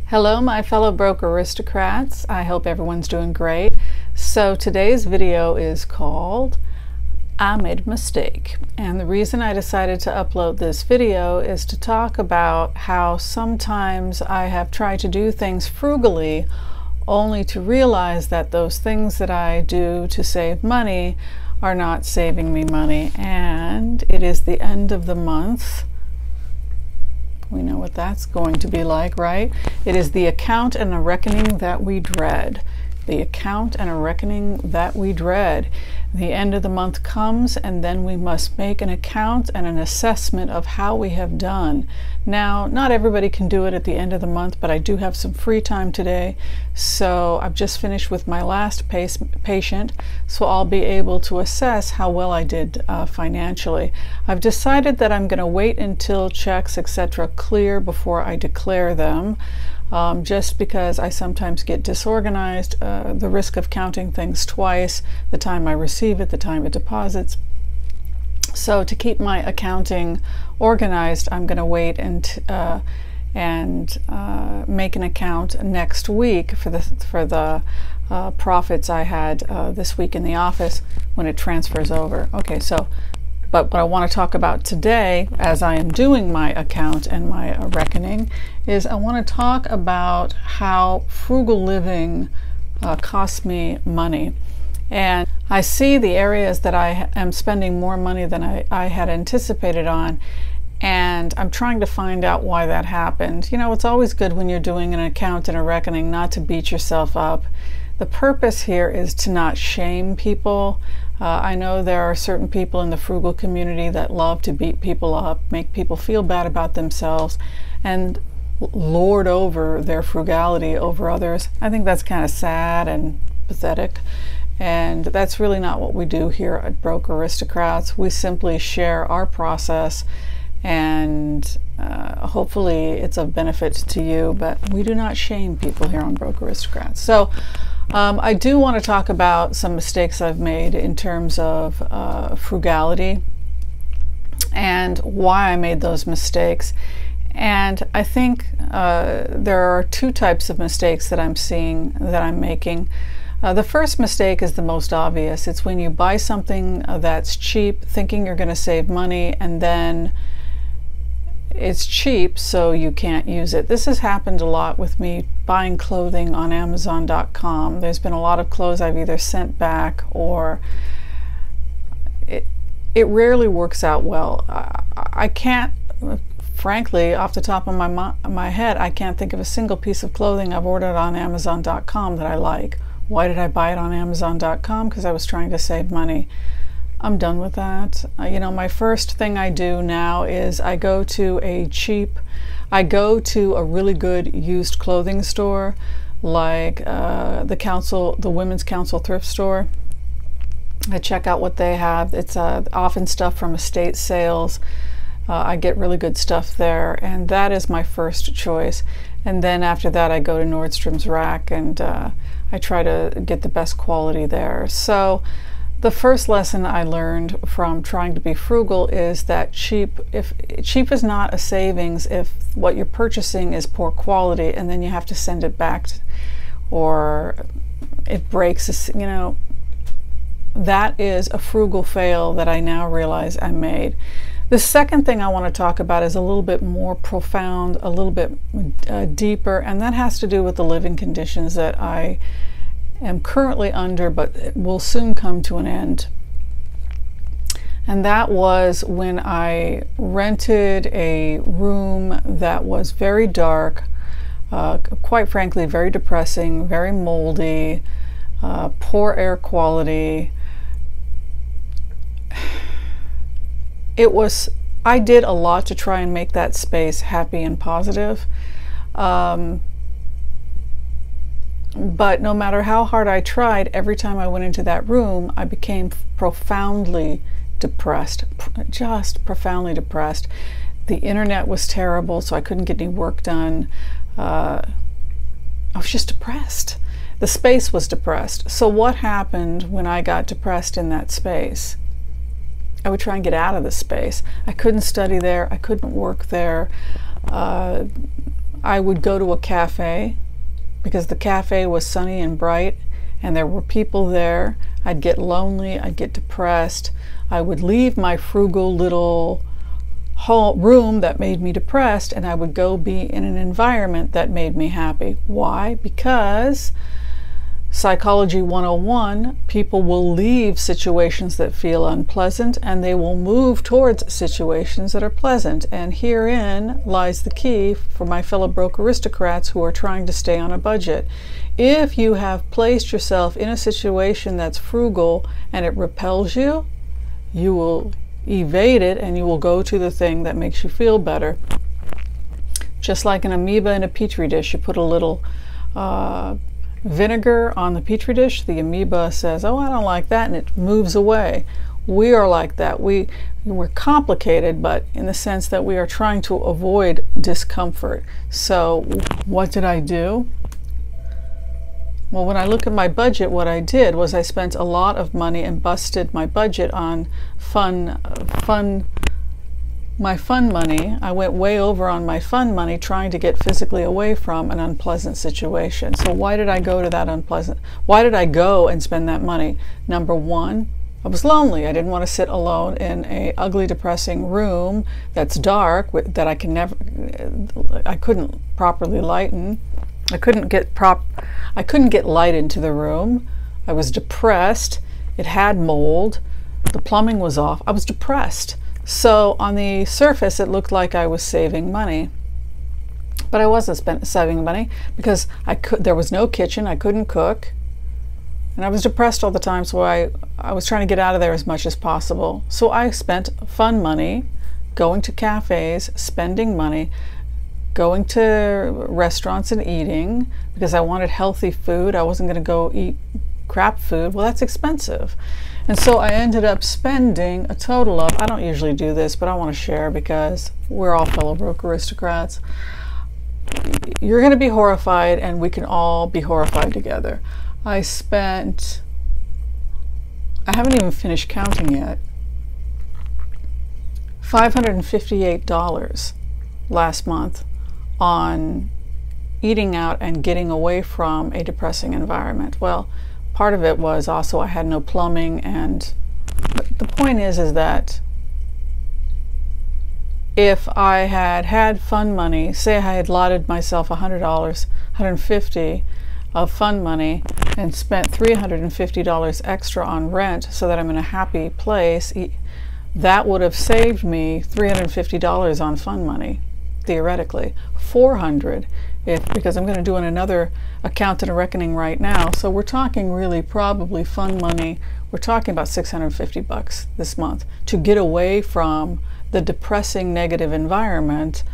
Hello, my fellow broke aristocrats. I hope everyone's doing great. So today's video is called I Made a Mistake. And the reason I decided to upload this video is to talk about how sometimes I have tried to do things frugally only to realize that those things that I do to save money are not saving me money. And it is the end of the month. We know what that's going to be like, right? It is the account and a reckoning that we dread. The account and a reckoning that we dread. The end of the month comes, and then we must make an account and an assessment of how we have done. Now, not everybody can do it at the end of the month, but I do have some free time today. So I've just finished with my last patient, so I'll be able to assess how well I did financially. I've decided that I'm going to wait until checks, etc., clear before I declare them. Just because I sometimes get disorganized, the risk of counting things twice, the time I receive it, the time it deposits. So to keep my accounting organized, I'm going to wait and make an account next week for the profits I had this week in the office when it transfers over. Okay, so but what I want to talk about today, as I am doing my account and my reckoning, is I want to talk about how frugal living costs me money. And I see the areas that I am spending more money than I had anticipated on, and I'm trying to find out why that happened. You know, it's always good when you're doing an account and a reckoning not to beat yourself up. The purpose here is to not shame people. I know there are certain people in the frugal community that love to beat people up, make people feel bad about themselves, and lord over their frugality over others. I think that's kind of sad and pathetic, and that's really not what we do here at Broke Aristocrats. We simply share our process, and hopefully it's of benefit to you, but we do not shame people here on Broke Aristocrats. So I do want to talk about some mistakes I've made in terms of frugality and why I made those mistakes. And I think there are two types of mistakes that I'm seeing, that I'm making. The first mistake is the most obvious. It's when you buy something that's cheap, thinking you're going to save money, and then it's cheap, so you can't use it. This has happened a lot with me buying clothing on Amazon.com. There's been a lot of clothes I've either sent back, or it rarely works out well. I can't, frankly, off the top of my head, I can't think of a single piece of clothing I've ordered on Amazon.com that I like. Why did I buy it on Amazon.com? Because I was trying to save money. I'm done with that. You know, my first thing I do now is I go to a really good used clothing store, like the Women's Council thrift store. I check out what they have. It's often stuff from estate sales. I get really good stuff there, and that is my first choice. And then after that, I go to Nordstrom's Rack, and I try to get the best quality there. So the first lesson I learned from trying to be frugal is that cheap is not a savings if what you're purchasing is poor quality, and then you have to send it back or it breaks. You know, that is a frugal fail that I now realize I made. The second thing I want to talk about is a little bit more profound, a little bit deeper, and that has to do with the living conditions that I am currently under, but it will soon come to an end. And that was when I rented a room that was very dark, quite frankly very depressing, very moldy, poor air quality. I did a lot to try and make that space happy and positive. But no matter how hard I tried, every time I went into that room, I became profoundly depressed, just profoundly depressed. The internet was terrible, so I couldn't get any work done. I was just depressed. The space was depressed. So what happened when I got depressed in that space? I would try and get out of the space. I couldn't study there. I couldn't work there. I would go to a cafe because the cafe was sunny and bright and there were people there. I'd get lonely, I'd get depressed. I would leave my frugal little room that made me depressed, and I would go be in an environment that made me happy. Why? Because Psychology 101, people will leave situations that feel unpleasant and they will move towards situations that are pleasant. And herein lies the key for my fellow broke aristocrats who are trying to stay on a budget. If you have placed yourself in a situation that's frugal and it repels you, you will evade it and you will go to the thing that makes you feel better. Just like an amoeba in a petri dish, you put a little vinegar on the petri dish, the amoeba says, oh, I don't like that, and it moves away. We are like that. We're complicated, but in the sense that we are trying to avoid discomfort. So what did I do? Well, when I look at my budget, what I did was I spent a lot of money and busted my budget on my fun money. I went way over on my fun money trying to get physically away from an unpleasant situation. So why did I go to that why did I go and spend that money? Number one, I was lonely. I didn't want to sit alone in a ugly, depressing room that's dark that I couldn't properly lighten. I couldn't get light into the room. I was depressed. It had mold. The plumbing was off. I was depressed. So on the surface, it looked like I was saving money, but I wasn't saving money because there was no kitchen. I couldn't cook, and I was depressed all the time. So I was trying to get out of there as much as possible. So I spent fun money, going to cafes, spending money, going to restaurants and eating because I wanted healthy food. I wasn't going to go eat crap food. Well, that's expensive. And so I ended up spending a total of, I don't usually do this, but I want to share because we're all fellow broke aristocrats. You're going to be horrified and we can all be horrified together. I haven't even finished counting yet, $558 last month on eating out and getting away from a depressing environment. Well, part of it was also I had no plumbing, and the point is that if I had fun money, say I had allotted myself $100, $150 of fun money and spent $350 extra on rent so that I'm in a happy place, that would have saved me $350 on fun money, theoretically. $400 because I'm going to do another account and a reckoning right now. So we're talking really probably fun money. We're talking about $650 this month to get away from the depressing negative environment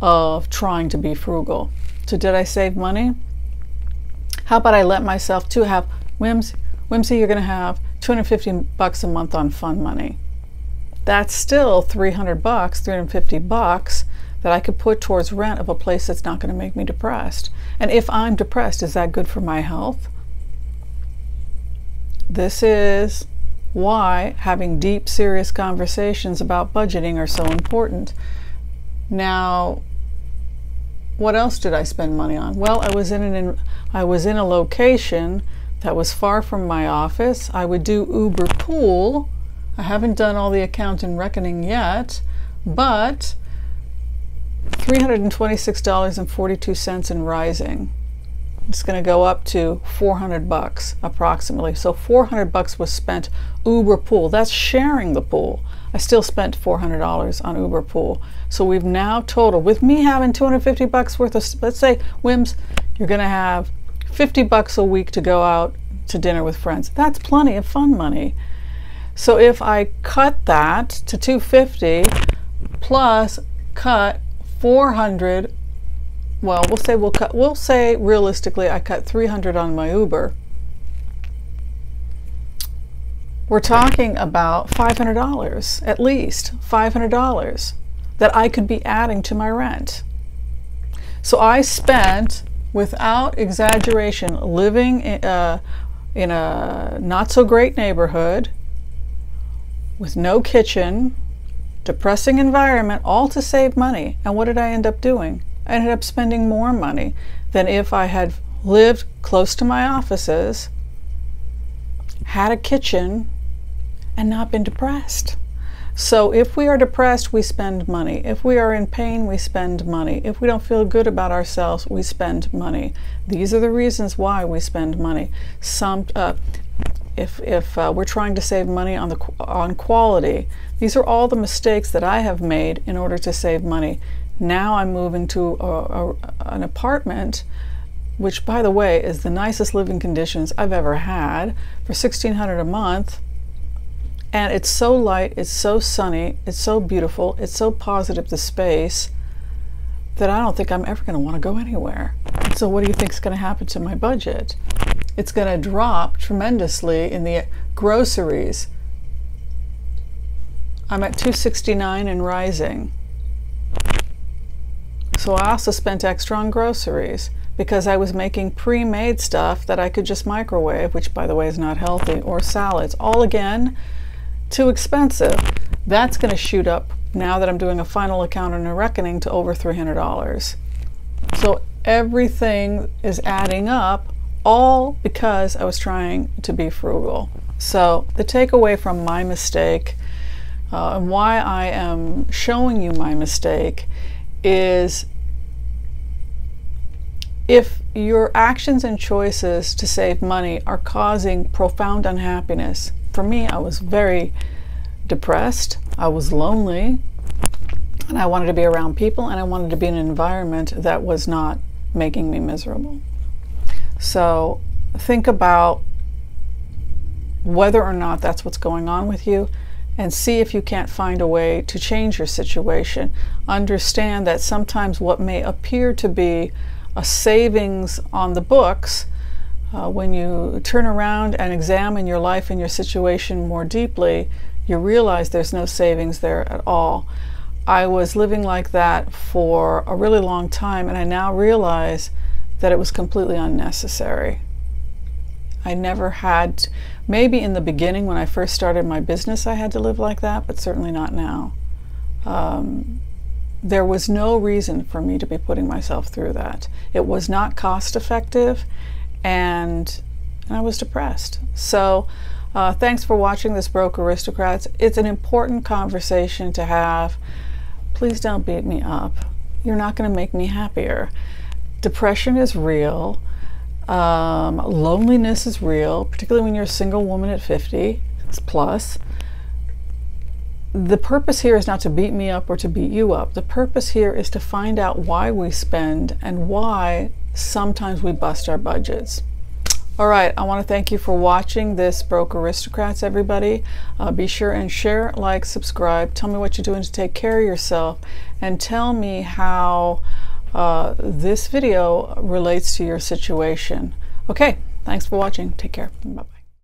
of trying to be frugal. So did I save money? How about I let myself to have Whimsy, you're going to have $250 a month on fun money. That's still $300, $350 that I could put towards rent of a place that's not going to make me depressed. And if I'm depressed, is that good for my health? This is why having deep, serious conversations about budgeting are so important. Now, what else did I spend money on? Well, I was in a location that was far from my office. I would do Uber Pool. I haven't done all the account and reckoning yet, but $326.42 and rising. It's going to go up to $400 approximately. So $400 was spent Uber Pool. That's sharing the pool. I still spent $400 on Uber Pool. So we've now totaled, with me having $250 worth of, let's say, Whims, you're going to have $50 a week to go out to dinner with friends. That's plenty of fun money. So if I cut that to $250 plus cut $400, well, we'll say realistically I cut $300 on my Uber. We're talking about $500, at least $500 that I could be adding to my rent. So I spent, without exaggeration, living in a not so great neighborhood with no kitchen, depressing environment, all to save money. And what did I end up doing? I ended up spending more money than if I had lived close to my offices, had a kitchen, and not been depressed. So if we are depressed, we spend money. If we are in pain, we spend money. If we don't feel good about ourselves, we spend money. These are the reasons why we spend money. If we're trying to save money on quality, these are all the mistakes that I have made in order to save money. Now I'm moving to an apartment, which, by the way, is the nicest living conditions I've ever had, for $1,600 a month. And it's so light, it's so sunny, it's so beautiful, it's so positive, the space, that I don't think I'm ever going to want to go anywhere. So what do you think is going to happen to my budget? It's going to drop tremendously in the groceries. I'm at $269 and rising. So I also spent extra on groceries because I was making pre-made stuff that I could just microwave, which, by the way, is not healthy, or salads. All, again, too expensive. That's going to shoot up now that I'm doing a final account and a reckoning to over $300. So everything is adding up, all because I was trying to be frugal. So the takeaway from my mistake and why I am showing you my mistake is, if your actions and choices to save money are causing profound unhappiness. For me, I was very depressed, I was lonely, and I wanted to be around people, and I wanted to be in an environment that was not making me miserable. So think about whether or not that's what's going on with you, and see if you can't find a way to change your situation. Understand that sometimes what may appear to be a savings on the books, when you turn around and examine your life and your situation more deeply, you realize there's no savings there at all. I was living like that for a really long time, and I now realize that it was completely unnecessary. I never had, maybe in the beginning when I first started my business, I had to live like that, but certainly not now. There was no reason for me to be putting myself through that. It was not cost effective, and I was depressed. So thanks for watching this Broke Aristocrats. It's an important conversation to have. Please don't beat me up. You're not going to make me happier. Depression is real. Loneliness is real, particularly when you're a single woman at 50 plus. The purpose here is not to beat me up or to beat you up. The purpose here is to find out why we spend and why sometimes we bust our budgets. All right, I want to thank you for watching this Broke Aristocrats, everybody. Be sure and share, like, subscribe. Tell me what you're doing to take care of yourself, and tell me how this video relates to your situation. Okay, thanks for watching. Take care. Bye-bye.